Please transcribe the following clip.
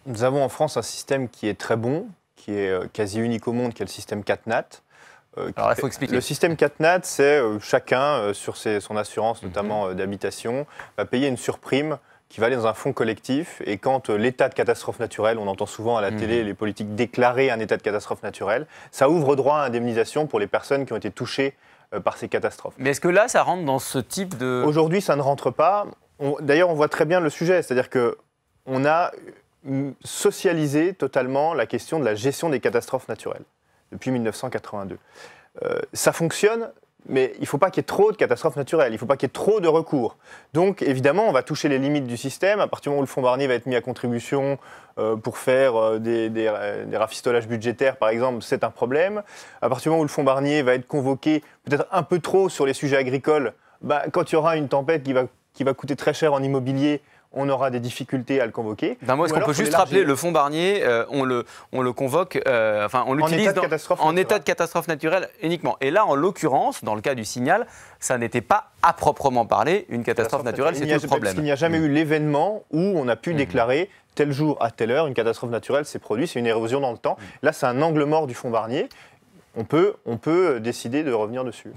Nous avons en France un système qui est très bon, qui est quasi unique au monde, qui est le système CatNat. Alors, il faut expliquer. Le système CatNat, c'est chacun, sur son assurance notamment d'habitation, va payer une surprime qui va aller dans un fonds collectif. Et quand l'état de catastrophe naturelle, on entend souvent à la télé les politiques déclarer un état de catastrophe naturelle, ça ouvre droit à indemnisation pour les personnes qui ont été touchées par ces catastrophes. Mais est-ce que là, ça rentre dans ce type de... Aujourd'hui, ça ne rentre pas. D'ailleurs, on voit très bien le sujet, c'est-à-dire qu'on a socialisé totalement la question de la gestion des catastrophes naturelles depuis 1982. Ça fonctionne, mais il ne faut pas qu'il y ait trop de catastrophes naturelles, il ne faut pas qu'il y ait trop de recours. Donc, évidemment, on va toucher les limites du système. À partir du moment où le fonds Barnier va être mis à contribution pour faire des rafistolages budgétaires, par exemple, c'est un problème. À partir du moment où le fonds Barnier va être convoqué peut-être un peu trop sur les sujets agricoles, quand il y aura une tempête qui va coûter très cher en immobilier, on aura des difficultés à le convoquer. D'un mot, est-ce qu'on peut juste rappeler, le fonds Barnier, on le convoque, on l'utilise en état de catastrophe naturelle uniquement. Et là, en l'occurrence, dans le cas du Signal, ça n'était pas à proprement parler une catastrophe naturelle, c'est tout le problème. Parce qu'il n'y a jamais eu l'événement où on a pu déclarer tel jour à telle heure, une catastrophe naturelle s'est produite, c'est une érosion dans le temps. Là, c'est un angle mort du fonds Barnier. On peut décider de revenir dessus.